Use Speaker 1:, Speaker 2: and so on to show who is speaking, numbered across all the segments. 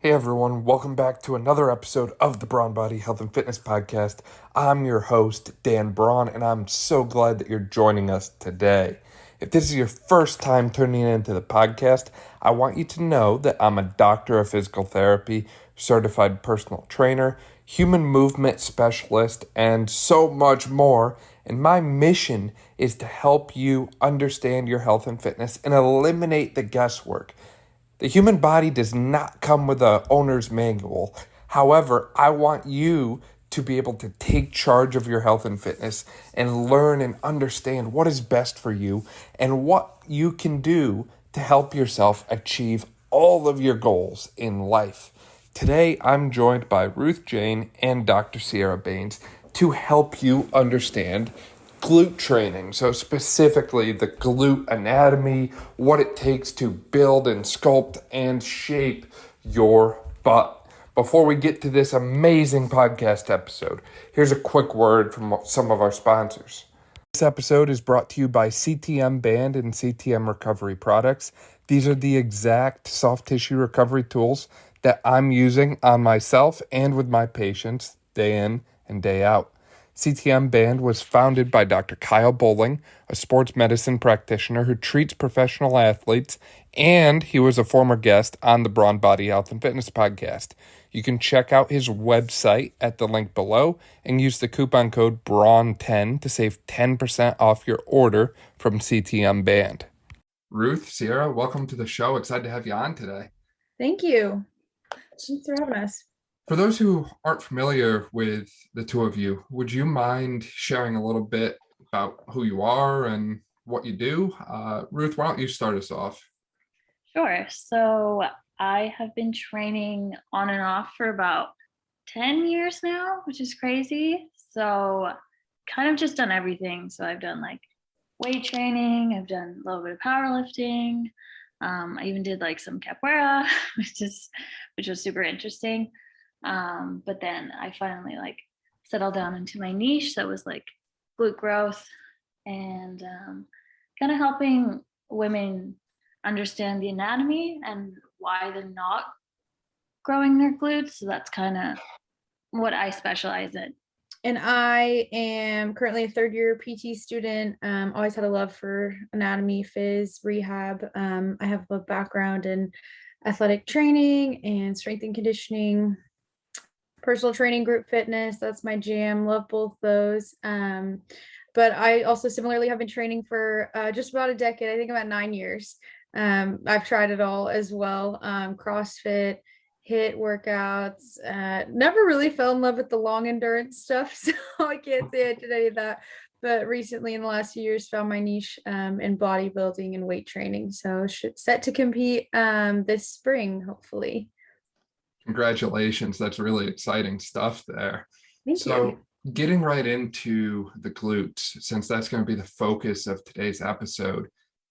Speaker 1: Hey everyone, welcome back to another episode of the Brawn Body Health and Fitness Podcast. I'm your host, Dan Brawn, and I'm so glad that you're joining us today. If this is your first time tuning into the podcast, I want you to know that I'm a doctor of physical therapy, certified personal trainer, human movement specialist, and so much more. And my mission is to help you understand your health and fitness and eliminate the guesswork. The human body does not come with a owner's manual. However, I want you to be able to take charge of your health and fitness and learn and understand what is best for you and what you can do to help yourself achieve all of your goals in life. Today, I'm joined by Ruth Jaane and Dr. Bains to help you understand glute training. So specifically the glute anatomy, what it takes to build and sculpt and shape your butt. Before we get to this amazing podcast episode, here's a quick word from some of our sponsors. This episode is brought to you by CTM Band and CTM Recovery Products. These are the exact soft tissue recovery tools that I'm using on myself and with my patients day in and day out. CTM Band was founded by Dr. Kyle Bowling, a sports medicine practitioner who treats professional athletes, and he was a former guest on the Brawn Body Health and Fitness Podcast. You can check out his website at the link below and use the coupon code BRAWN10 to save 10% off your order from CTM Band. Ruth, Sierra, welcome to the show. Excited to have you on today.
Speaker 2: Thank you. Thanks for having us.
Speaker 1: For those who aren't familiar with the two of you, would you mind sharing a little bit about who you are and what you do? Ruth, why don't you start us off?
Speaker 3: Sure. So I have been training on and off for about 10 years now, which is crazy. So kind of just done everything. So I've done like weight training, I've done a little bit of powerlifting. I even did like some capoeira, which was super interesting. But then I finally like settled down into my niche that was like glute growth and kind of helping women understand the anatomy and why they're not growing their glutes. So that's kind of what I specialize in.
Speaker 2: And I am currently a third year PT student. Always had a love for anatomy, phys, rehab. I have a background in athletic training and strength and conditioning, personal training, group fitness. That's my jam. Love both those. But I also similarly have been training for just about a decade. I think about 9 years. I've tried it all as well. CrossFit, HIIT workouts. Never really fell in love with the long endurance stuff, so I can't say I did any of that. But recently, in the last few years, found my niche in bodybuilding and weight training. So set to compete this spring, hopefully.
Speaker 1: Congratulations. That's really exciting stuff there.
Speaker 2: Thank you.
Speaker 1: Getting right into the glutes, since that's going to be the focus of today's episode,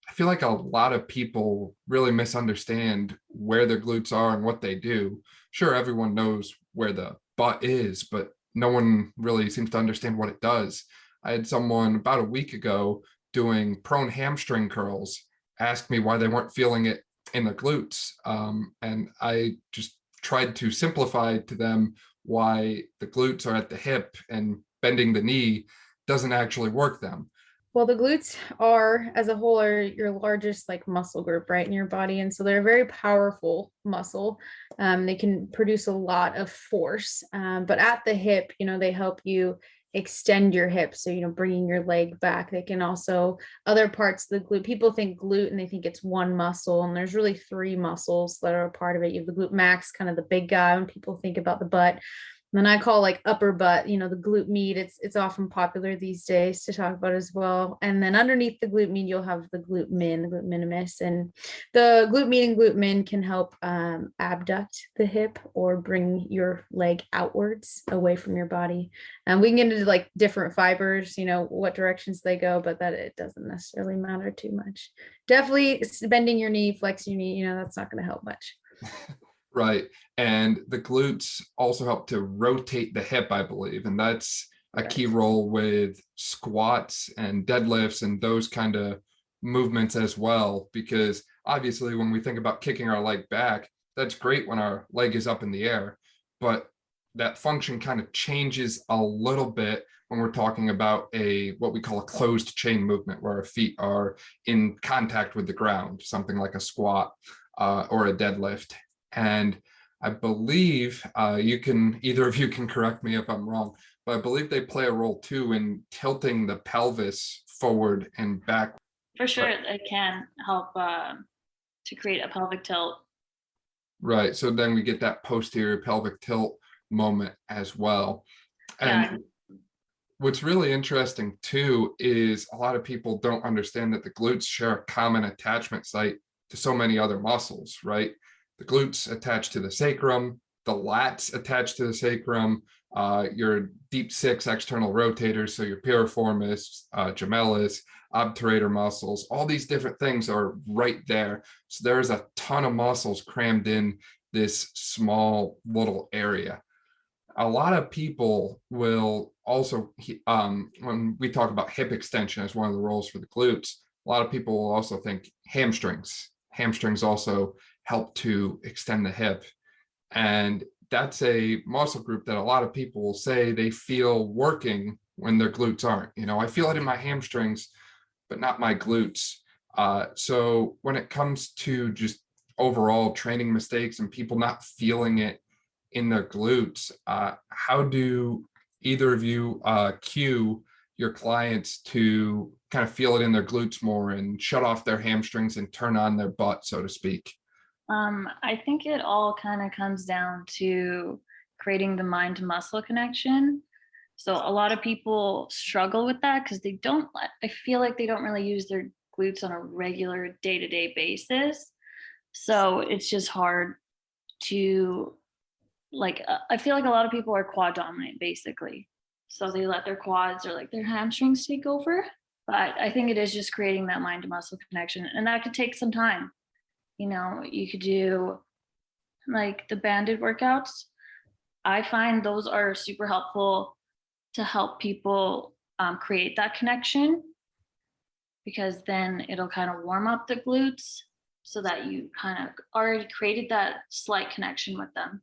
Speaker 1: I feel like a lot of people really misunderstand where their glutes are and what they do. Sure, everyone knows where the butt is, but no one really seems to understand what it does. I had someone about a week ago doing prone hamstring curls ask me why they weren't feeling it in the glutes. And I just tried to simplify to them why the glutes are at the hip and bending the knee doesn't actually work them.
Speaker 2: Well, the glutes are, as a whole, are your largest like muscle group, right, in your body. And so they're a very powerful muscle. They can produce a lot of force. But at the hip, they help you extend your hip. So, bringing your leg back. They can also, other parts of the glute, people think glute and they think it's one muscle. And there's really 3 muscles that are a part of it. You have the glute max, kind of the big guy when people think about the butt. And then I call like upper butt, the glute med. It's often popular these days to talk about as well. And then underneath the glute med, you'll have the glute min, the glute minimus. And the glute med and glute min can help abduct the hip or bring your leg outwards away from your body. And we can get into like different fibers, what directions they go, but that it doesn't necessarily matter too much. Definitely bending your knee, flexing your knee, that's not going to help much.
Speaker 1: Right. And the glutes also help to rotate the hip, I believe. And that's a key role with squats and deadlifts and those kind of movements as well. Because obviously, when we think about kicking our leg back, that's great when our leg is up in the air, but that function kind of changes a little bit when we're talking about what we call a closed chain movement, where our feet are in contact with the ground, something like a squat or a deadlift. And I believe either of you can correct me if I'm wrong, but I believe they play a role too in tilting the pelvis forward and back.
Speaker 3: For sure, it can help to create a pelvic tilt.
Speaker 1: Right. So then we get that posterior pelvic tilt moment as well. And what's really interesting too is a lot of people don't understand that the glutes share a common attachment site to so many other muscles, right? The glutes attach to the sacrum, the lats attach to the sacrum, your deep six external rotators, so your piriformis, gemellus, obturator muscles, all these different things are right there. So there's a ton of muscles crammed in this small little area. A lot of people will also, when we talk about hip extension as one of the roles for the glutes, a lot of people will also think hamstrings. Hamstrings also help to extend the hip. And that's a muscle group that a lot of people will say they feel working when their glutes aren't. I feel it in my hamstrings, but not my glutes. So when it comes to just overall training mistakes and people not feeling it in their glutes, how do either of you cue your clients to kind of feel it in their glutes more and shut off their hamstrings and turn on their butt, so to speak?
Speaker 3: I think it all kind of comes down to creating the mind to muscle connection. So a lot of people struggle with that because I feel like they don't really use their glutes on a regular day-to-day basis. So it's just hard to I feel like a lot of people are quad dominant basically. So they let their quads or like their hamstrings take over. But I think it is just creating that mind to muscle connection. And that could take some time. You could do like the banded workouts. I find those are super helpful to help people create that connection, because then it'll kind of warm up the glutes so that you kind of already created that slight connection with them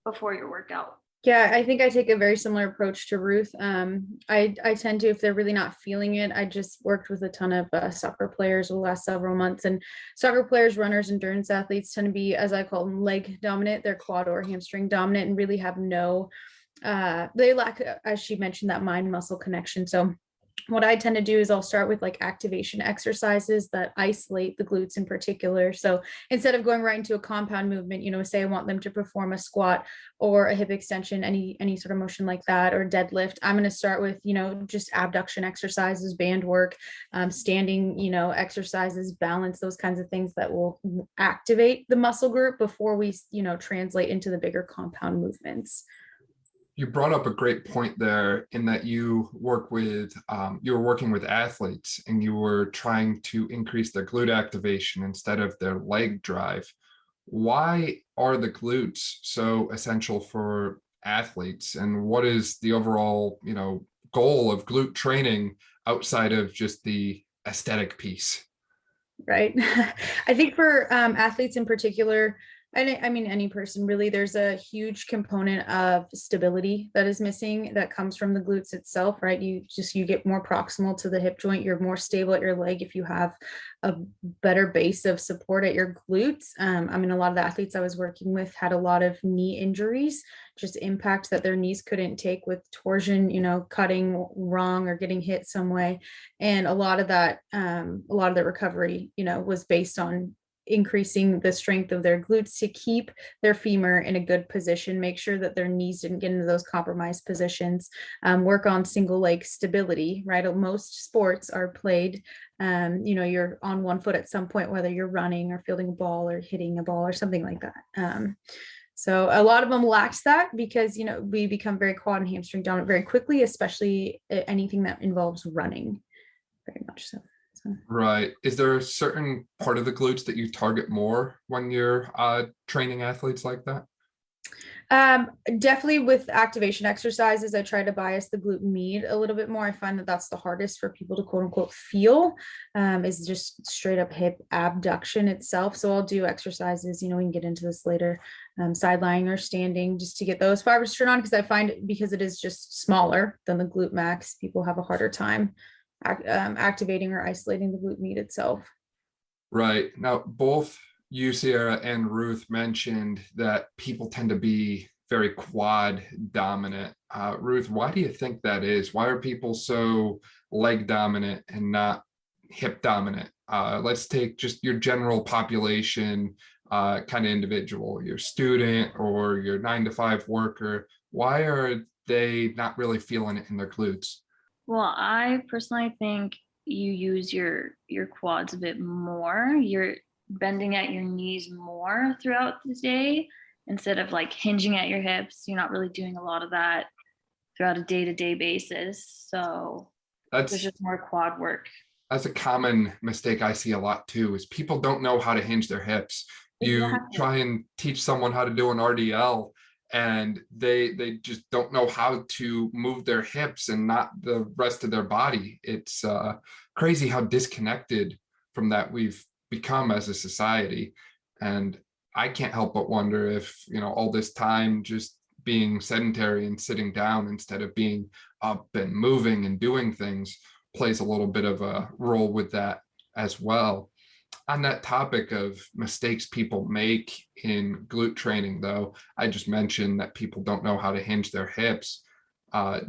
Speaker 3: before your workout.
Speaker 2: Yeah, I think I take a very similar approach to Ruth. I tend to, if they're really not feeling it, I just worked with a ton of soccer players over the last several months, and soccer players, runners, endurance athletes tend to be, as I call them, leg dominant. They're quad or hamstring dominant and really have they lack, as she mentioned, that mind muscle connection. So what I tend to do is I'll start with like activation exercises that isolate the glutes in particular. So instead of going right into a compound movement, say I want them to perform a squat or a hip extension, any sort of motion like that, or deadlift, I'm going to start with, just abduction exercises, band work, standing, exercises, balance, those kinds of things that will activate the muscle group before we, translate into the bigger compound movements.
Speaker 1: You brought up a great point there in that you were working with athletes and you were trying to increase their glute activation instead of their leg drive. Why are the glutes so essential for athletes, and what is the overall, goal of glute training outside of just the aesthetic piece?
Speaker 2: Right. I think for athletes in particular, I mean, any person really, there's a huge component of stability that is missing that comes from the glutes itself, right? You get more proximal to the hip joint. You're more stable at your leg if you have a better base of support at your glutes. A lot of the athletes I was working with had a lot of knee injuries, just impact that their knees couldn't take with torsion, cutting wrong or getting hit some way. And a lot of that, a lot of the recovery, was based on increasing the strength of their glutes to keep their femur in a good position, make sure that their knees didn't get into those compromised positions, work on single leg stability, right? Most sports are played, you're on one foot at some point, whether you're running or fielding a ball or hitting a ball or something like that. So a lot of them lacks that because, we become very quad and hamstring dominant very quickly, especially anything that involves running, very much so.
Speaker 1: Right. Is there a certain part of the glutes that you target more when you're training athletes like that?
Speaker 2: Definitely with activation exercises, I try to bias the glute med a little bit more. I find that that's the hardest for people to quote unquote feel, is just straight up hip abduction itself. So I'll do exercises, we can get into this later, side lying or standing, just to get those fibers turned on, because I find because it is just smaller than the glute max, people have a harder time activating or isolating the glute med itself.
Speaker 1: Right. Now, both you, Sierra, and Ruth mentioned that people tend to be very quad dominant. Ruth, why do you think that is? Why are people so leg dominant and not hip dominant? Let's take just your general population kind of individual, your student or your 9-to-5 worker. Why are they not really feeling it in their glutes?
Speaker 3: Well, I personally think you use your quads a bit more. You're bending at your knees more throughout the day instead of like hinging at your hips. You're not really doing a lot of that throughout a day-to-day basis. So there's just more quad work.
Speaker 1: That's a common mistake I see a lot too, is people don't know how to hinge their hips. You try and teach someone how to do an RDL and they just don't know how to move their hips and not the rest of their body. It's crazy how disconnected from that we've become as a society. And I can't help but wonder if, all this time just being sedentary and sitting down instead of being up and moving and doing things plays a little bit of a role with that as well. On that topic of mistakes people make in glute training, though, I just mentioned that people don't know how to hinge their hips.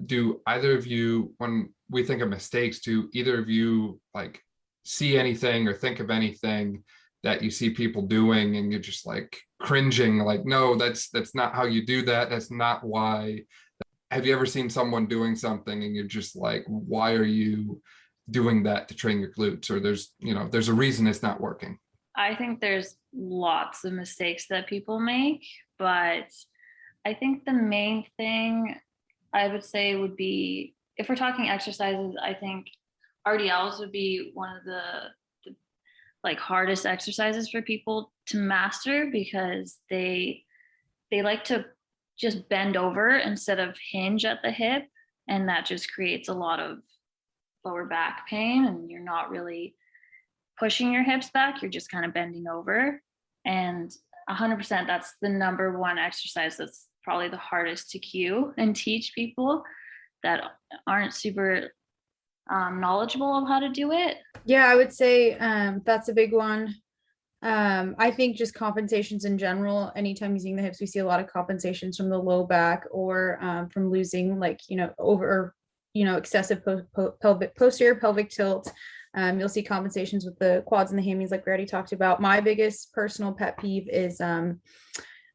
Speaker 1: Do either of you, when we think of mistakes, do either of you like see anything or think of anything that you see people doing and you're just like cringing, like, no, that's not how you do that. That's not why. Have you ever seen someone doing something and you're just like, why are you doing that to train your glutes? Or there's a reason it's not working.
Speaker 3: I think there's lots of mistakes that people make, but I think the main thing I would say would be, if we're talking exercises, I think RDLs would be one of the like hardest exercises for people to master, because they like to just bend over instead of hinge at the hip, and that just creates a lot of lower back pain, and you're not really pushing your hips back, you're just kind of bending over. And 100%, that's the number one exercise that's probably the hardest to cue and teach people that aren't super knowledgeable of how to do it.
Speaker 2: Yeah, I would say that's a big one. I think just compensations in general, anytime using the hips, we see a lot of compensations from the low back or from losing over excessive posterior pelvic tilt. You'll see compensations with the quads and the hammies, like we already talked about. My biggest personal pet peeve is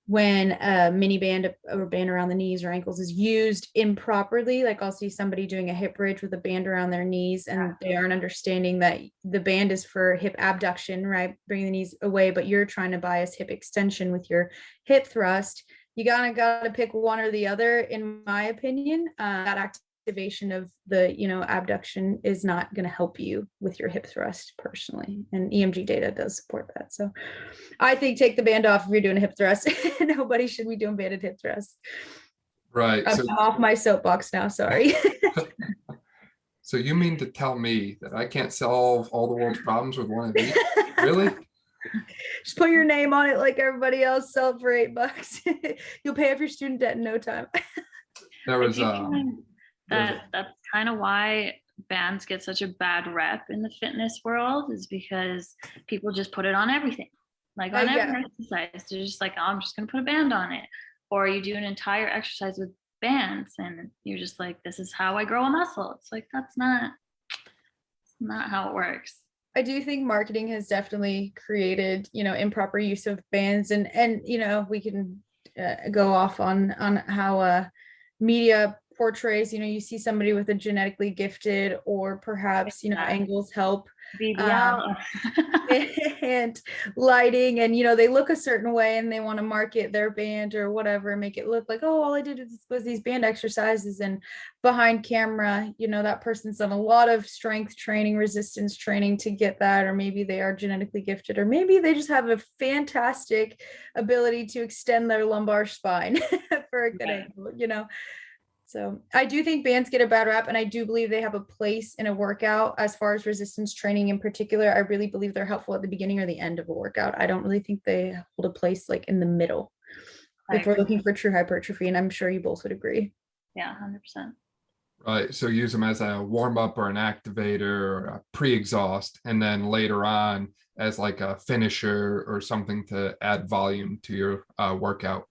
Speaker 2: when a mini band or band around the knees or ankles is used improperly. Like I'll see somebody doing a hip bridge with a band around their knees, and they aren't understanding that the band is for hip abduction, right? Bringing the knees away, but you're trying to bias hip extension with your hip thrust. You gotta pick one or the other, in my opinion. That activation of the abduction is not going to help you with your hip thrust personally, and EMG data does support that. So I think take the band off if you're doing a hip thrust. Nobody should be doing banded hip thrusts.
Speaker 1: Right.
Speaker 2: I'm off my soapbox now, sorry.
Speaker 1: So you mean to tell me that I can't solve all the world's problems with one of these? Really?
Speaker 2: Just put your name on it like everybody else, sell it for $8. You'll pay off your student debt in no time.
Speaker 1: There was
Speaker 3: that's kind of why bands get such a bad rep in the fitness world, is because people just put it on everything, like on every exercise. They're just like, oh, I'm just gonna put a band on it. Or you do an entire exercise with bands and you're just like, this is how I grow a muscle. It's like, that's not how it works.
Speaker 2: I do think marketing has definitely created improper use of bands, and we can go off on how media portrays, you see somebody with a genetically gifted, or perhaps, angles help.
Speaker 3: BBL.
Speaker 2: And lighting, and they look a certain way and they want to market their band or whatever, make it look like, oh, all I did was these band exercises, and behind camera, that person's done a lot of strength training, resistance training to get that, or maybe they are genetically gifted, or maybe they just have a fantastic ability to extend their lumbar spine for a good angle. So I do think bands get a bad rap, and I do believe they have a place in a workout. As far as resistance training in particular, I really believe they're helpful at the beginning or the end of a workout. I don't really think they hold a place like in the middle if we're looking for true hypertrophy, and I'm sure you both would agree.
Speaker 3: Yeah, 100%.
Speaker 1: Right. So use them as a warm up or an activator or a pre-exhaust, and then later on as like a finisher or something to add volume to your workout.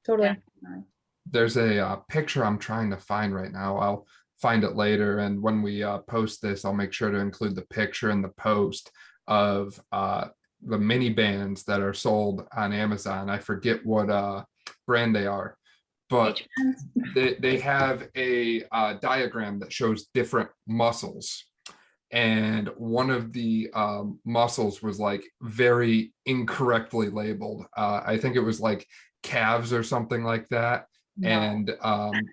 Speaker 2: Totally.
Speaker 3: Yeah.
Speaker 1: There's a picture I'm trying to find right now. I'll find it later. And when we post this, I'll make sure to include the picture in the post of the mini bands that are sold on Amazon. I forget what brand they are, but they have a diagram that shows different muscles. And one of the muscles was like very incorrectly labeled. I think it was like calves or something like that. No. And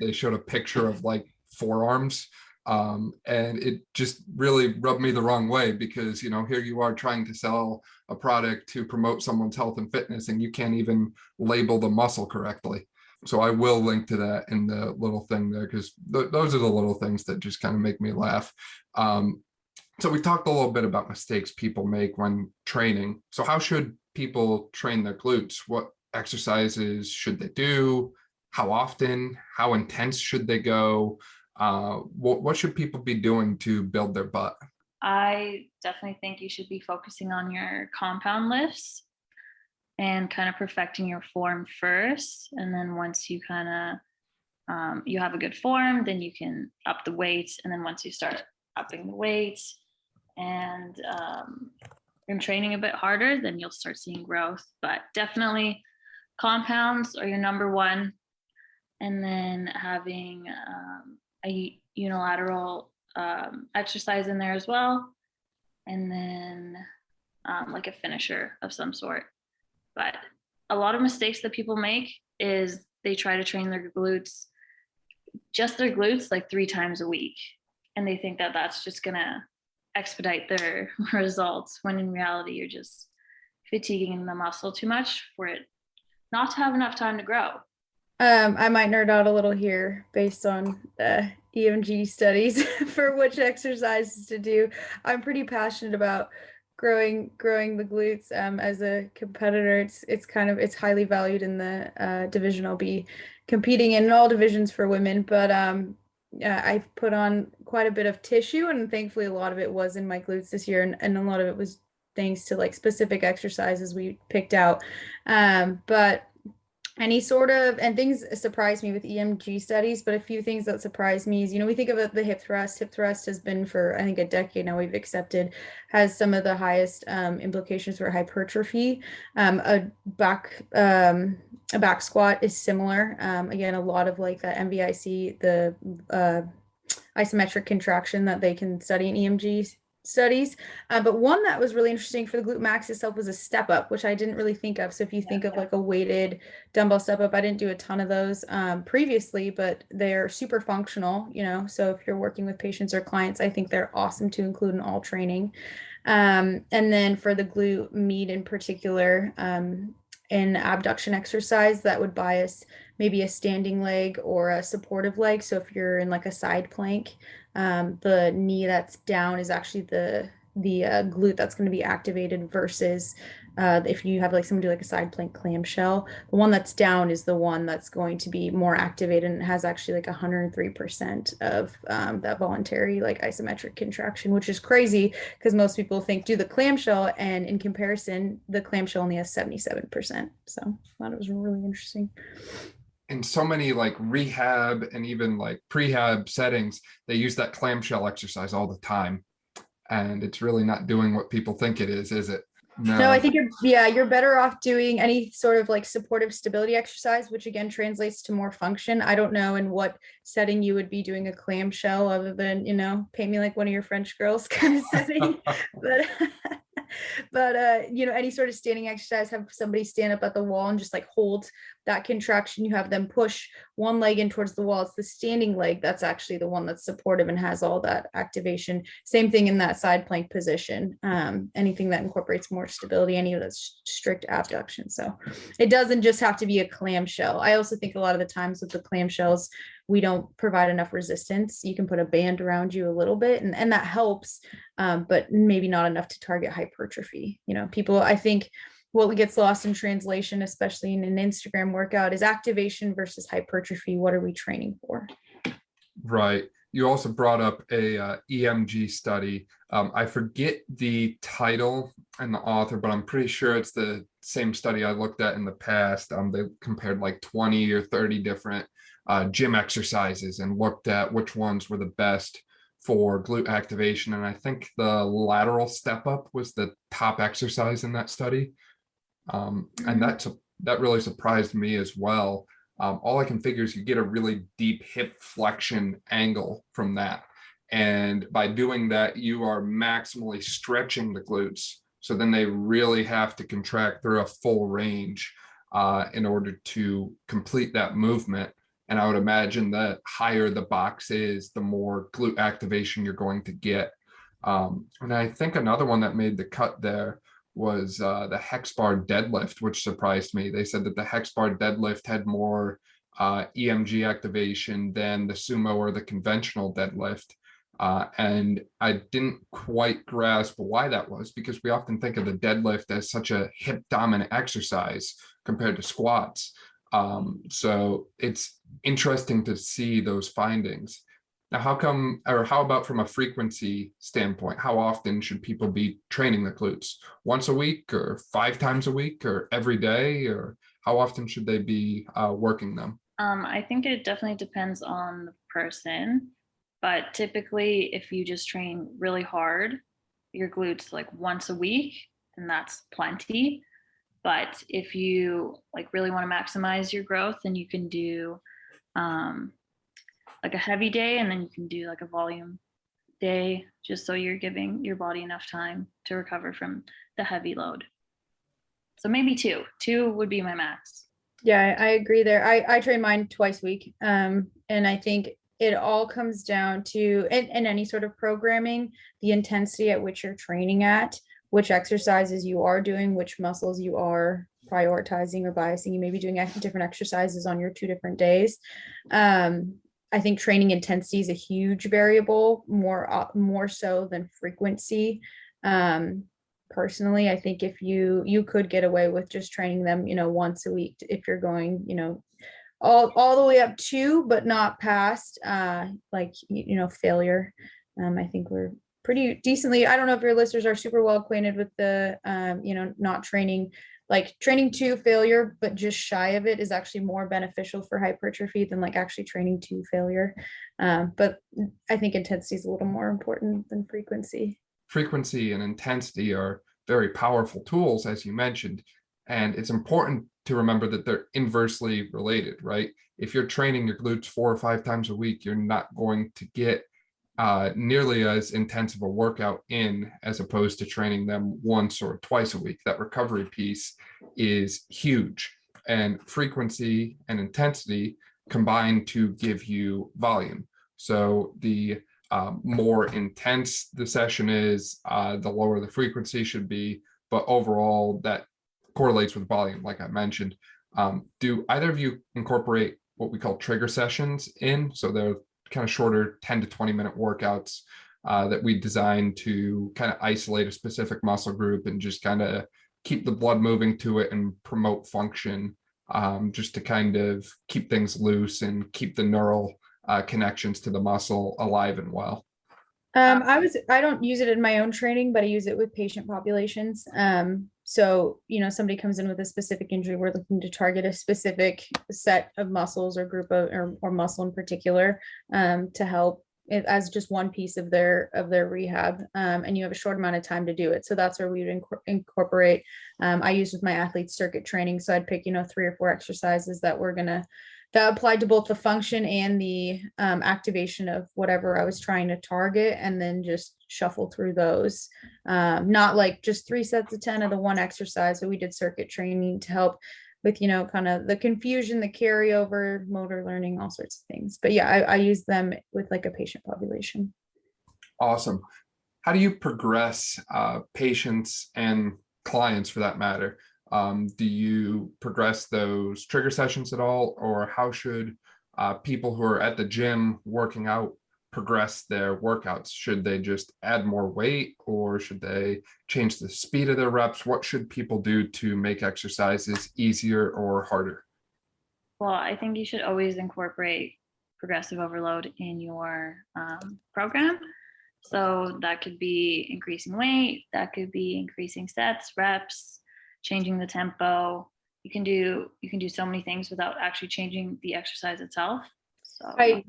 Speaker 1: they showed a picture of like forearms, and it just really rubbed me the wrong way, because here you are trying to sell a product to promote someone's health and fitness, and you can't even label the muscle correctly. So I will link to that in the little thing there, because those are the little things that just kind of make me laugh. So we talked a little bit about mistakes people make when training. So how should people train their glutes? What exercises should they do? How often? How intense should they go? What should people be doing to build their butt?
Speaker 3: I definitely think you should be focusing on your compound lifts and kind of perfecting your form first. And then once you kind of, you have a good form, then you can up the weights. And then once you start upping the weights and training a bit harder, then you'll start seeing growth. But definitely compounds are your number one. And then having a unilateral exercise in there as well. And then like a finisher of some sort. But a lot of mistakes that people make is they try to train their glutes, just their glutes, like 3 times a week. And they think that that's just going to expedite their results, when in reality, you're just fatiguing the muscle too much for it not to have enough time to grow.
Speaker 2: I might nerd out a little here based on EMG studies for which exercises to do. I'm pretty passionate about growing the glutes. As a competitor, it's highly valued in the division I'll be competing in all divisions for women. But I've put on quite a bit of tissue, and thankfully a lot of it was in my glutes this year, and a lot of it was thanks to like specific exercises we picked out. But any sort of, and things surprised me with EMG studies, but a few things that surprised me is, we think of the hip thrust. Hip thrust has been for, I think, a decade now, we've accepted, has some of the highest implications for hypertrophy. A back squat is similar. Again, a lot of like the MVIC, the isometric contraction that they can study in EMG studies. But one that was really interesting for the glute max itself was a step up, which I didn't really think of. So if you think of like a weighted dumbbell step up, I didn't do a ton of those previously, but they're super functional, so if you're working with patients or clients, I think they're awesome to include in all training. And then for the glute med in particular, in abduction exercise, that would bias maybe a standing leg or a supportive leg. So if you're in like a side plank, the knee that's down is actually the glute that's going to be activated versus if you have like someone do like a side plank clamshell, the one that's down is the one that's going to be more activated, and it has actually like 103% of that voluntary like isometric contraction, which is crazy because most people think do the clamshell, and in comparison the clamshell only has 77%. So I thought it was really interesting.
Speaker 1: In so many like rehab and even like prehab settings, they use that clamshell exercise all the time, and it's really not doing what people think it is it?
Speaker 2: No, I think you're better off doing any sort of like supportive stability exercise, which again translates to more function. I don't know in what setting you would be doing a clamshell other than, paint me like one of your French girls kind of setting. But any sort of standing exercise, have somebody stand up at the wall and just like hold that contraction. You have them push one leg in towards the wall. It's the standing leg that's actually the one that's supportive and has all that activation. Same thing in that side plank position. Anything that incorporates more stability, any of that strict abduction. So it doesn't just have to be a clamshell. I also think a lot of the times with the clamshells, we don't provide enough resistance. You can put a band around you a little bit and that helps, but maybe not enough to target hypertrophy. People, I think what gets lost in translation, especially in an Instagram workout, is activation versus hypertrophy. What are we training for?
Speaker 1: Right. You also brought up a EMG study. I forget the title and the author, but I'm pretty sure it's the same study I looked at in the past. They compared like 20 or 30 different gym exercises and looked at which ones were the best for glute activation. And I think the lateral step up was the top exercise in that study. And that really surprised me as well. All I can figure is you get a really deep hip flexion angle from that. And by doing that, you are maximally stretching the glutes. So then they really have to contract through a full range in order to complete that movement. And I would imagine that higher the box is, the more glute activation you're going to get. And I think another one that made the cut there was the hex bar deadlift, which surprised me. They said that the hex bar deadlift had more EMG activation than the sumo or the conventional deadlift. And I didn't quite grasp why that was, because we often think of the deadlift as such a hip dominant exercise compared to squats. So it's interesting to see those findings. Now, how about from a frequency standpoint? How often should people be training the glutes? Once a week or 5 times a week or every day? Or how often should they be working them?
Speaker 3: I think it definitely depends on the person. But typically, if you just train really hard, your glutes like once a week, then that's plenty. But if you like really want to maximize your growth, then you can do like a heavy day, and then you can do like a volume day, just so you're giving your body enough time to recover from the heavy load. So maybe two would be my max.
Speaker 2: Yeah, I agree there. I train mine twice a week. And I think it all comes down to, in any sort of programming, the intensity at which you're training at, which exercises you are doing, which muscles you are prioritizing or biasing. You may be doing different exercises on your 2 different days. I think training intensity is a huge variable, more so than frequency. Personally, I think if you could get away with just training them, once a week, if you're going, all the way up to, but not past, failure. I think we're pretty decently. I don't know if your listeners are super well acquainted with the, not training. Like training to failure, but just shy of it is actually more beneficial for hypertrophy than like actually training to failure. But I think intensity is a little more important than frequency.
Speaker 1: Frequency and intensity are very powerful tools, as you mentioned. And it's important to remember that they're inversely related, right? If you're training your glutes 4 or 5 times a week, you're not going to get nearly as intensive a workout in as opposed to training them once or twice a week. That recovery piece is huge, and frequency and intensity combine to give you volume. So the more intense the session is, the lower the frequency should be, but overall that correlates with volume, like I mentioned. Do either of you incorporate what we call trigger sessions in? So they're kind of shorter 10 to 20 minute workouts that we designed to kind of isolate a specific muscle group and just kind of keep the blood moving to it and promote function, just to kind of keep things loose and keep the neural connections to the muscle alive and well.
Speaker 2: I don't use it in my own training, but I use it with patient populations. So, somebody comes in with a specific injury, we're looking to target a specific set of muscles or group of, or muscle in particular, to help as just one piece of their rehab, and you have a short amount of time to do it. So that's where we would incorporate. I use with my athletes circuit training, so I'd pick 3 or 4 exercises that applied to both the function and the activation of whatever I was trying to target, and then just shuffle through those. Not like just 3 sets of 10 of the one exercise, but we did circuit training to help with, kind of the confusion, the carryover, motor learning, all sorts of things. But yeah, I use them with like a patient population.
Speaker 1: Awesome. How do you progress patients and clients for that matter? Do you progress those trigger sessions at all, or how should people who are at the gym working out progress their workouts? Should they just add more weight, or should they change the speed of their reps? What should people do to make exercises easier or harder?
Speaker 3: Well, I think you should always incorporate progressive overload in your program. So that could be increasing weight, that could be increasing sets, reps, changing the tempo. You can do so many things without actually changing the exercise itself. So
Speaker 2: I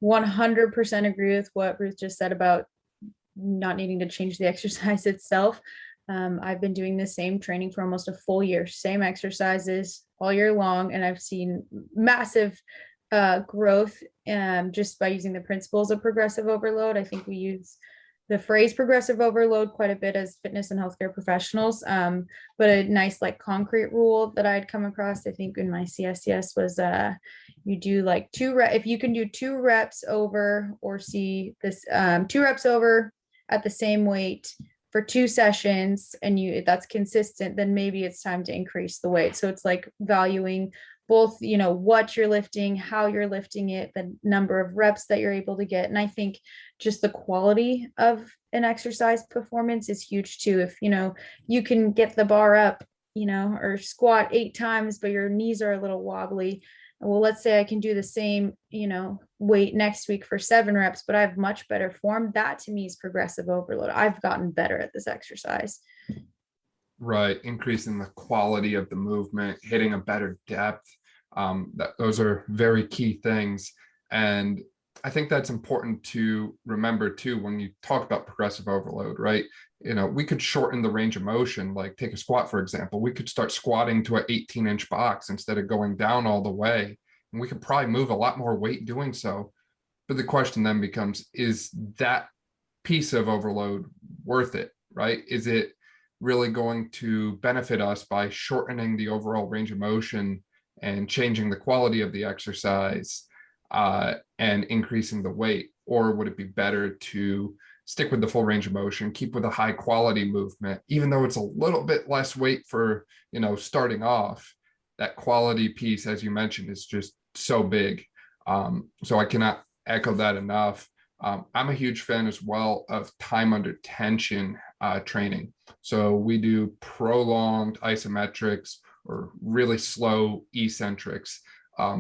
Speaker 2: 100% agree with what Ruth just said about not needing to change the exercise itself. I've been doing the same training for almost a full year, same exercises all year long, and I've seen massive growth just by using the principles of progressive overload. I think we use the phrase progressive overload quite a bit as fitness and healthcare professionals. But a nice like concrete rule that I'd come across, I think in my CSCS, was you do like if you can do 2 reps over, or see this 2 reps over at the same weight for 2 sessions, and that's consistent, then maybe it's time to increase the weight. So it's like valuing both, what you're lifting, how you're lifting it, the number of reps that you're able to get. And I think just the quality of an exercise performance is huge too. If, you can get the bar up, or squat 8 times, but your knees are a little wobbly. Well, let's say I can do the same, weight next week for 7 reps, but I have much better form. That to me is progressive overload. I've gotten better at this exercise.
Speaker 1: Right. Increasing the quality of the movement, hitting a better depth. Those are very key things. And I think that's important to remember too, when you talk about progressive overload, right? We could shorten the range of motion, like take a squat, for example. We could start squatting to an 18-inch box instead of going down all the way. And we could probably move a lot more weight doing so. But the question then becomes, is that piece of overload worth it, right? Is it really going to benefit us by shortening the overall range of motion and changing the quality of the exercise and increasing the weight? Or would it be better to stick with the full range of motion, keep with a high quality movement, even though it's a little bit less weight for, starting off? That quality piece, as you mentioned, is just so big. So I cannot echo that enough. I'm a huge fan as well of time under tension training. So we do prolonged isometrics or really slow eccentrics.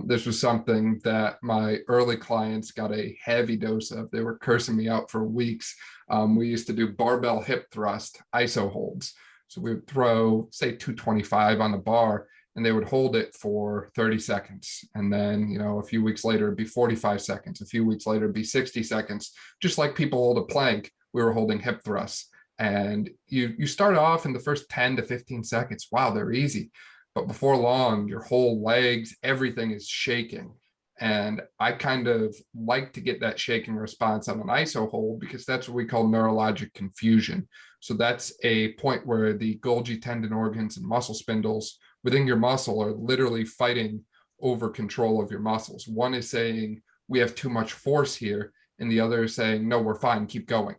Speaker 1: This was something that my early clients got a heavy dose of. They were cursing me out for weeks. We used to do barbell hip thrust iso holds. So we would throw, say, 225 on the bar, and they would hold it for 30 seconds. And then, a few weeks later, it'd be 45 seconds. A few weeks later, it'd be 60 seconds. Just like people hold a plank, we were holding hip thrusts. And you start off in the first 10 to 15 seconds. Wow, they're easy. But before long, your whole legs, everything is shaking. And I kind of like to get that shaking response on an iso hold, because that's what we call neurologic confusion. So that's a point where the Golgi tendon organs and muscle spindles within your muscle are literally fighting over control of your muscles. One is saying, we have too much force here, and the other is saying, no, we're fine, keep going.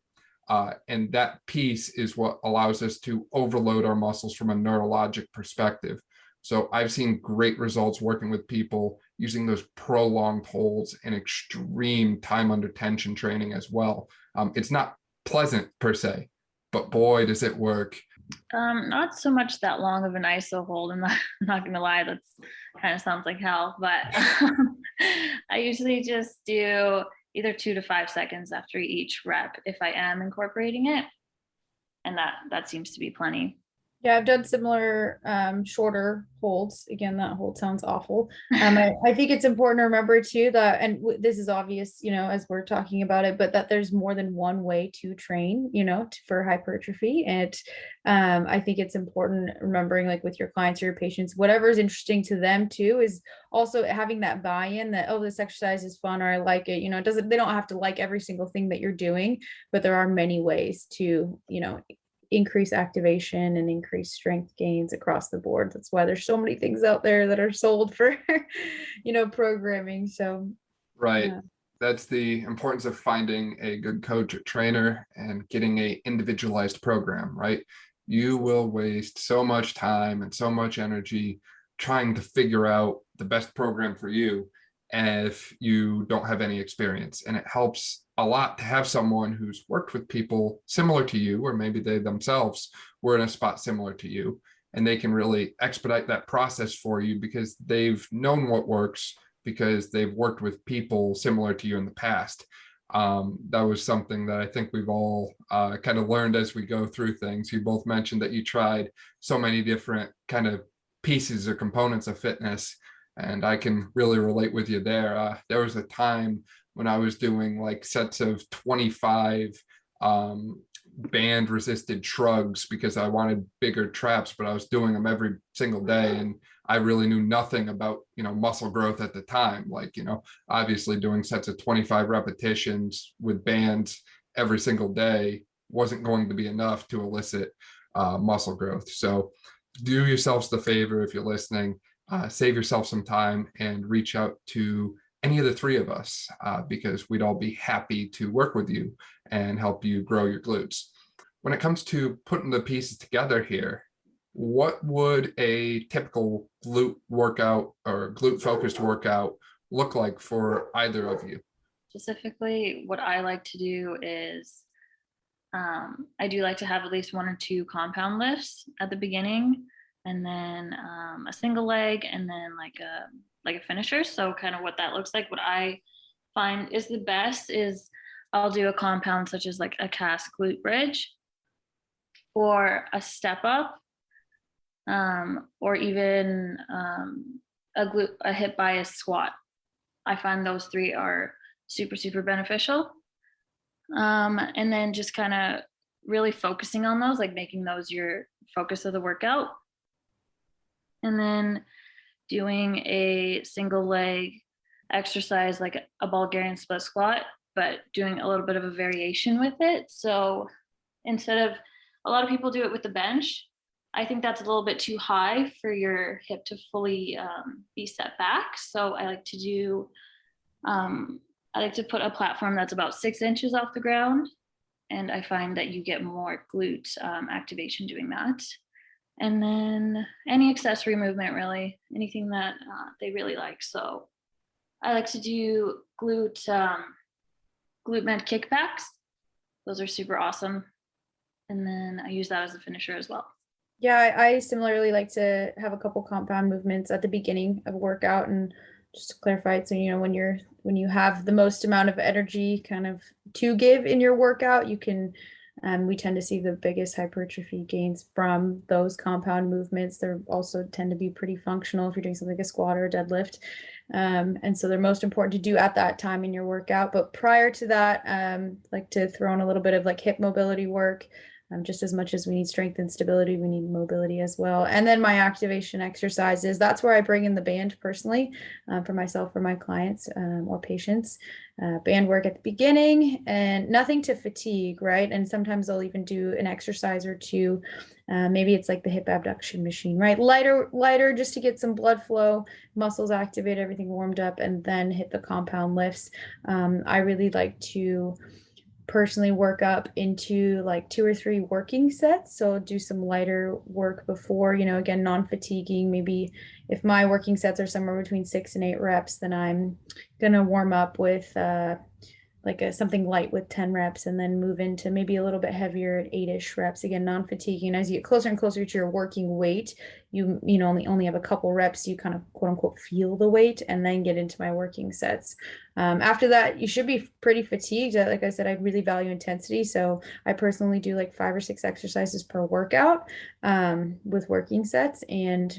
Speaker 1: And that piece is what allows us to overload our muscles from a neurologic perspective. So I've seen great results working with people using those prolonged holds and extreme time under tension training as well. It's not pleasant per se, but boy, does it work.
Speaker 3: Not so much that long of an iso hold. I'm not gonna lie, that's kind of sounds like hell, but I usually just do either 2 to 5 seconds after each rep if I am incorporating it, and that seems to be plenty.
Speaker 2: Yeah, I've done similar shorter holds. Again, that hold sounds awful. I think it's important to remember too that, and this is obvious, as we're talking about it, but that there's more than one way to train, for hypertrophy. And I think it's important remembering, like with your clients or your patients, whatever is interesting to them too, is also having that buy-in that, oh, this exercise is fun or I like it. They don't have to like every single thing that you're doing, but there are many ways to, increase activation and increase strength gains across the board. That's why there's so many things out there that are sold for, programming. So,
Speaker 1: Right.
Speaker 2: yeah.
Speaker 1: That's the importance of finding a good coach or trainer and getting a individualized program, right? You will waste so much time and so much energy trying to figure out the best program for you if you don't have any experience. And it helps a lot to have someone who's worked with people similar to you, or maybe they themselves were in a spot similar to you, and they can really expedite that process for you because they've known what works, because they've worked with people similar to you in the past. That was something that I think we've all kind of learned as we go through things. You both mentioned that you tried so many different kind of pieces or components of fitness, and I can really relate with you there. There was a time when I was doing like sets of 25 band resisted shrugs because I wanted bigger traps, but I was doing them every single day. And I really knew nothing about, muscle growth at the time. Like, obviously doing sets of 25 repetitions with bands every single day wasn't going to be enough to elicit muscle growth. So do yourselves the favor, if you're listening, save yourself some time and reach out to any of the three of us, because we'd all be happy to work with you and help you grow your glutes. When it comes to putting the pieces together here, what would a typical glute workout or glute focused workout look like for either of you?
Speaker 3: Specifically, what I like to do is I do like to have at least 1 or 2 compound lifts at the beginning, and then a single leg, and then like a finisher. So kind of what that looks like. What I find is the best is I'll do a compound such as like a cast glute bridge or a step up, or even a hip bias squat. I find those 3 are super, super beneficial. And then just kind of really focusing on those, like making those your focus of the workout. And then doing a single leg exercise like a Bulgarian split squat, but doing a little bit of a variation with it. So instead of, a lot of people do it with the bench. I think that's a little bit too high for your hip to fully be set back. So I like to put a platform that's about 6 inches off the ground. And I find that you get more glute activation doing that. And then any accessory movement, really, anything that they really like. So I like to do glute med kickbacks. Those are super awesome. And then I use that as a finisher as well.
Speaker 2: Yeah, I similarly like to have a couple compound movements at the beginning of a workout. And just to clarify it, so when you have the most amount of energy kind of to give in your workout, you can we tend to see the biggest hypertrophy gains from those compound movements. They're also tend to be pretty functional if you're doing something like a squat or a deadlift. And so they're most important to do at that time in your workout. But prior to that, like to throw in a little bit of like hip mobility work. Just as much as we need strength and stability, we need mobility as well. And then my activation exercises, that's where I bring in the band personally, for myself, for my clients or patients. Band work at the beginning and nothing to fatigue, right? And sometimes I'll even do an exercise or two. Maybe it's like the hip abduction machine, right? Lighter, just to get some blood flow, muscles activated, everything warmed up, and then hit the compound lifts. I really like to personally work up into like 2 or 3 working sets. So do some lighter work before, again, non-fatiguing. Maybe if my working sets are somewhere between 6 and 8 reps, then I'm going to warm up with like something light with 10 reps and then move into maybe a little bit heavier at 8-ish reps. Again, non-fatiguing. As you get closer and closer to your working weight, you know only have a couple reps, you kind of quote unquote feel the weight, and then get into my working sets. After that, you should be pretty fatigued. Like I said, I really value intensity, so I personally do like 5 or 6 exercises per workout with working sets. And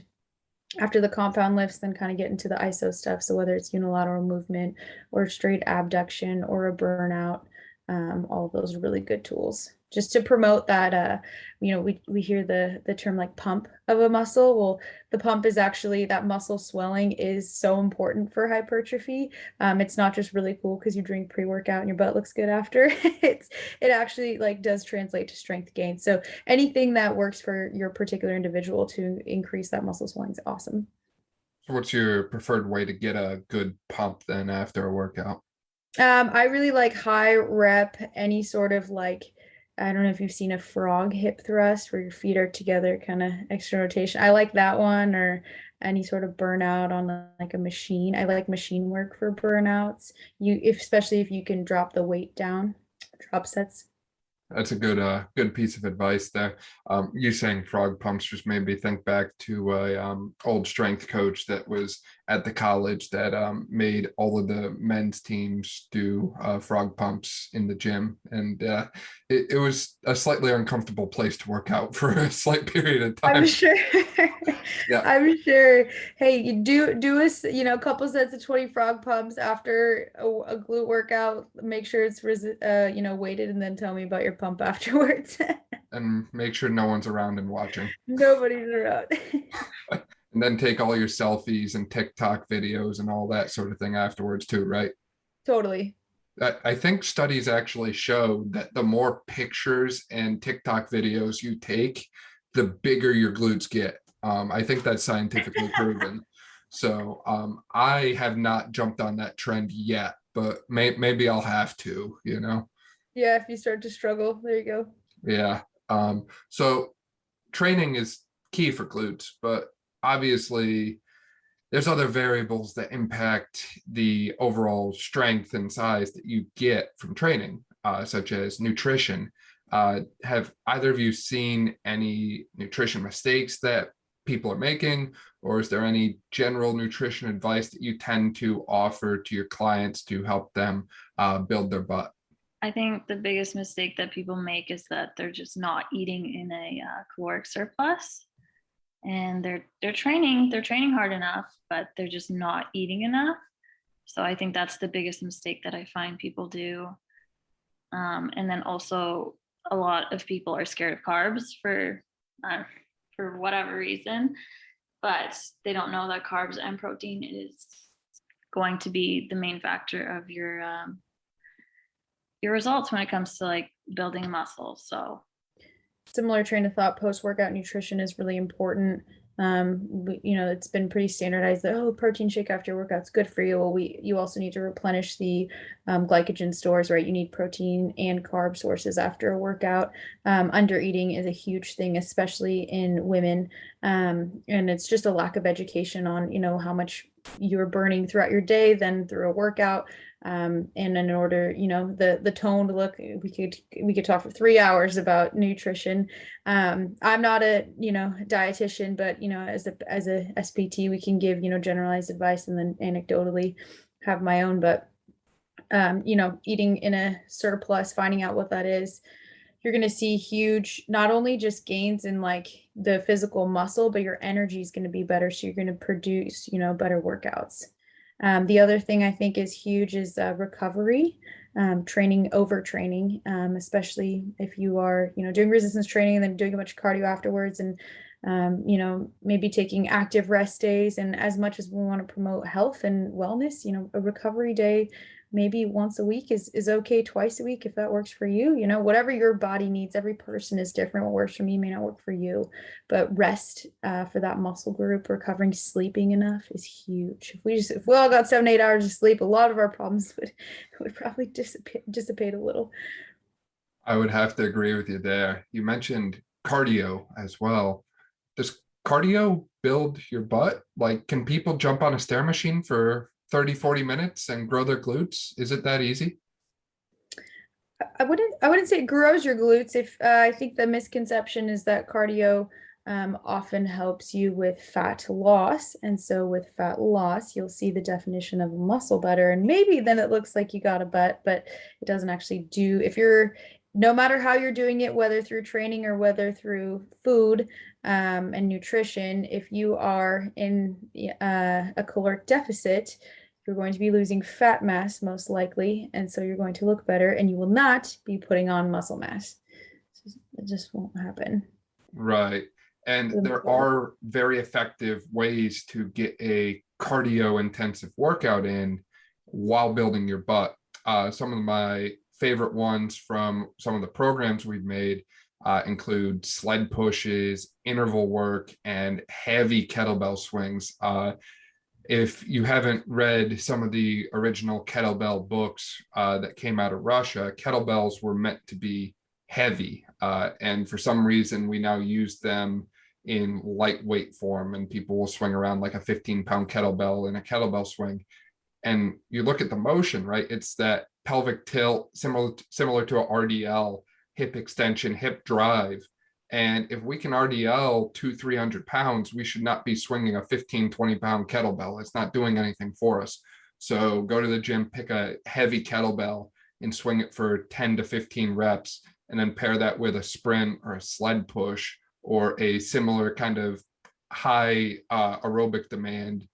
Speaker 2: after the compound lifts, then kind of get into the iso stuff. So whether it's unilateral movement or straight abduction or a burnout, all of those are really good tools just to promote that. We hear the term like pump of a muscle. Well, the pump is actually that muscle swelling is so important for hypertrophy. It's not just really cool because you drink pre-workout and your butt looks good after. It actually like does translate to strength gain. So anything that works for your particular individual to increase that muscle swelling is awesome.
Speaker 1: So what's your preferred way to get a good pump then after a workout?
Speaker 2: I really like high rep, any sort of like, I don't know if you've seen a frog hip thrust where your feet are together, kind of extra rotation. I like that one, or any sort of burnout on like a machine. I like machine work for burnouts. Especially if you can drop the weight down, drop sets.
Speaker 1: That's a good piece of advice there. You saying frog pumps just made me think back to a old strength coach that was at the college that made all of the men's teams do frog pumps in the gym, and it was a slightly uncomfortable place to work out for a slight period of time.
Speaker 2: I'm sure.
Speaker 1: Yeah.
Speaker 2: I'm sure. Hey, you do a couple sets of 20 frog pumps after a glute workout. Make sure it's weighted, and then tell me about your pump afterwards.
Speaker 1: And make sure no one's around and watching.
Speaker 2: Nobody's around.
Speaker 1: And then take all your selfies and TikTok videos and all that sort of thing afterwards too, right?
Speaker 2: Totally.
Speaker 1: I think studies actually show that the more pictures and TikTok videos you take, the bigger your glutes get. I think that's scientifically proven. So I have not jumped on that trend yet, but maybe I'll have to,
Speaker 2: Yeah, if you start to struggle, there you go.
Speaker 1: Yeah. So training is key for glutes, but obviously there's other variables that impact the overall strength and size that you get from training, such as nutrition. Have either of you seen any nutrition mistakes that people are making, or is there any general nutrition advice that you tend to offer to your clients to help them build their butt?
Speaker 3: I think the biggest mistake that people make is that they're just not eating in a caloric surplus, and they're training hard enough, but they're just not eating enough. So I think that's the biggest mistake that I find people do. And then also a lot of people are scared of carbs for whatever reason, but they don't know that carbs and protein is going to be the main factor of your results when it comes to like building muscle. So
Speaker 2: similar train of thought, post-workout nutrition is really important. It's been pretty standardized that protein shake after your workout's good for you. Well, you also need to replenish the glycogen stores, right? You need protein and carb sources after a workout. Under eating is a huge thing, especially in women, and it's just a lack of education on how much you're burning throughout your day, then through a workout. And in order, the tone to look, we could talk for 3 hours about nutrition. I'm not a, dietitian, but, as a SPT, we can give, generalized advice and then anecdotally have my own, but, eating in a surplus, finding out what that is, you're going to see huge, not only just gains in like the physical muscle, but your energy is going to be better. So you're going to produce, better workouts. The other thing I think is huge is recovery, overtraining, especially if you are, doing resistance training and then doing a bunch of cardio afterwards, and, maybe taking active rest days. And as much as we want to promote health and wellness, a recovery day, maybe once a week is okay, twice a week, if that works for you, whatever your body needs. Every person is different. What works for me may not work for you, but rest for that muscle group, recovering, sleeping enough is huge. If we all got 7-8 hours of sleep, a lot of our problems would probably dissipate a little.
Speaker 1: I would have to agree with you there. You mentioned cardio as well. Does cardio build your butt? Like, can people jump on a stair machine for 30, 40 minutes and grow their glutes? Is it that easy?
Speaker 2: I wouldn't say it grows your glutes. If I think the misconception is that cardio often helps you with fat loss. And so with fat loss, you'll see the definition of muscle better. And maybe then it looks like you got a butt, but it doesn't actually do. If you're, no matter how you're doing it, whether through training or whether through food and nutrition, if you are in a caloric deficit, you're going to be losing fat mass most likely. And so you're going to look better and you will not be putting on muscle mass. It just won't happen.
Speaker 1: Right. And there are very effective ways to get a cardio intensive workout in while building your butt. Some of my favorite ones from some of the programs we've made include sled pushes, interval work, and heavy kettlebell swings. If you haven't read some of the original kettlebell books that came out of Russia, kettlebells were meant to be heavy. And for some reason, we now use them in lightweight form, and people will swing around like a 15-pound kettlebell in a kettlebell swing. And you look at the motion, right? It's that pelvic tilt, similar to a RDL, hip extension, hip drive. And if we can RDL 200-300 pounds, we should not be swinging a 15-20-pound kettlebell. It's not doing anything for us. So go to the gym, pick a heavy kettlebell and swing it for 10 to 15 reps, and then pair that with a sprint or a sled push or a similar kind of high aerobic demand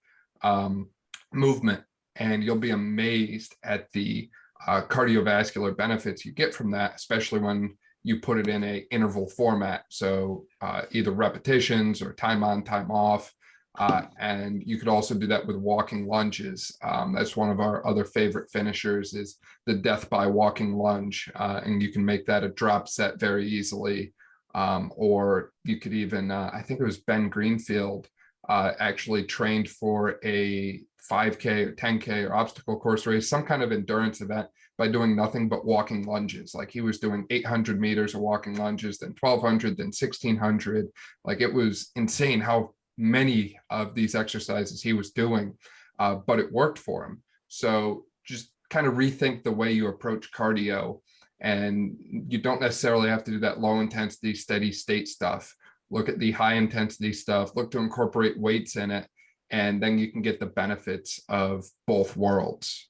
Speaker 1: movement. And you'll be amazed at the cardiovascular benefits you get from that, especially when you put it in a interval format. So either repetitions or time on, time off. And you could also do that with walking lunges. That's one of our other favorite finishers, is the death by walking lunge. And you can make that a drop set very easily. Or you could even, I think it was Ben Greenfield, actually trained for a 5K or 10K or obstacle course race, some kind of endurance event, by doing nothing but walking lunges. Like he was doing 800 meters of walking lunges, then 1200, then 1600. Like it was insane how many of these exercises he was doing, but it worked for him. So just kind of rethink the way you approach cardio. And you don't necessarily have to do that low intensity, steady state stuff. Look at the high intensity stuff, look to incorporate weights in it, and then you can get the benefits of both worlds.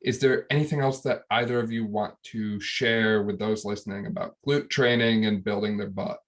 Speaker 1: Is there anything else that either of you want to share with those listening about glute training and building their butt?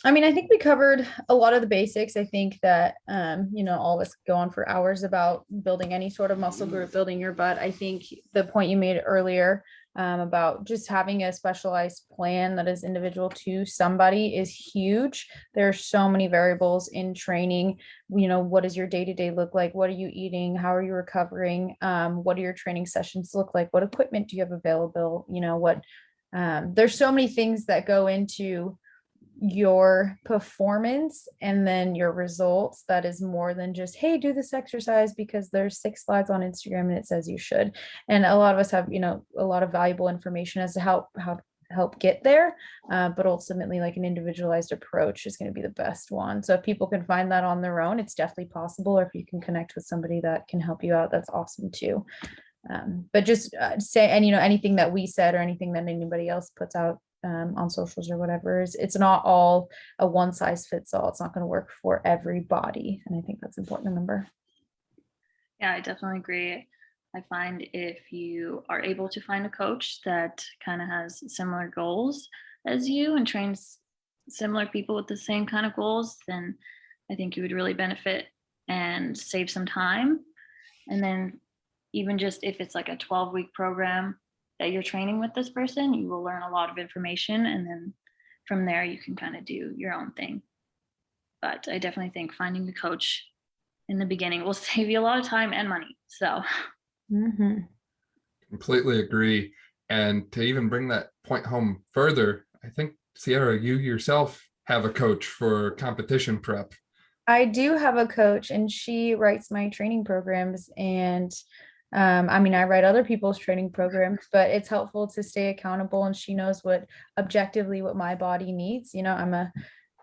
Speaker 2: I mean, I think we covered a lot of the basics. I think that, all of us go on for hours about building any sort of muscle group, building your butt. I think the point you made earlier about just having a specialized plan that is individual to somebody is huge. There are so many variables in training. What does your day-to-day look like? What are you eating? How are you recovering? What do your training sessions look like? What equipment do you have available? There's so many things that go into your performance and then your results that is more than just, hey, do this exercise because there's 6 slides on Instagram and it says you should. And a lot of us have a lot of valuable information as to how help get there, but ultimately like an individualized approach is going to be the best one. So if people can find that on their own, it's definitely possible. Or if you can connect with somebody that can help you out, that's awesome too. But just say, and anything that we said or anything that anybody else puts out on socials or whatever, it's not all a one size fits all. It's not going to work for everybody. And I think that's important to remember.
Speaker 3: Yeah, I definitely agree. I find if you are able to find a coach that kind of has similar goals as you and trains similar people with the same kind of goals, then I think you would really benefit and save some time. And then even just if it's like a 12-week program that you're training with this person, you will learn a lot of information. And then from there, you can kind of do your own thing. But I definitely think finding a coach in the beginning will save you a lot of time and money. So
Speaker 1: Completely agree. And to even bring that point home further, I think, Sierra, you yourself have a coach for competition prep.
Speaker 2: I do have a coach, and she writes my training programs. And I write other people's training programs, but it's helpful to stay accountable. And she knows what my body needs. I'm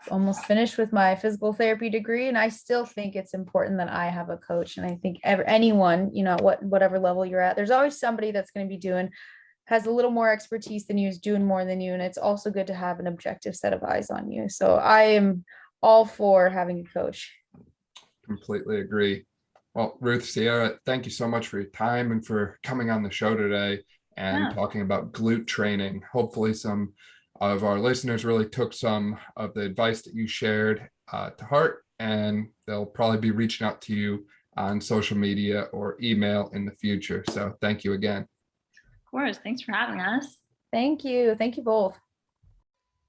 Speaker 2: almost finished with my physical therapy degree, and I still think it's important that I have a coach. And I think anyone, whatever level you're at, there's always somebody that's going to be doing has a little more expertise than you, is doing more than you. And it's also good to have an objective set of eyes on you. So I am all for having a coach.
Speaker 1: Completely agree. Well, Ruth, Sierra, thank you so much for your time and for coming on the show today and talking about glute training. Hopefully some of our listeners really took some of the advice that you shared to heart, and they'll probably be reaching out to you on social media or email in the future. So thank you again.
Speaker 3: Of course. Thanks for having us.
Speaker 2: Thank you. Thank you both.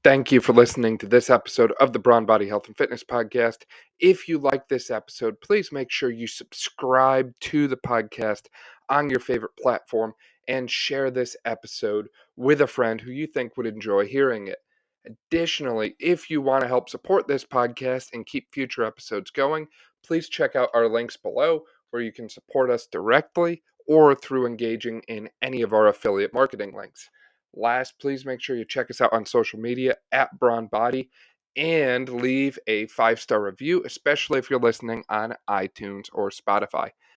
Speaker 1: Thank you for listening to this episode of the Brawn Body Health and Fitness Podcast. If you like this episode, please make sure you subscribe to the podcast on your favorite platform and share this episode with a friend who you think would enjoy hearing it. Additionally, if you want to help support this podcast and keep future episodes going, please check out our links below where you can support us directly or through engaging in any of our affiliate marketing links. Last, please make sure you check us out on social media at Brawn Body and leave a 5-star review, especially if you're listening on iTunes or Spotify.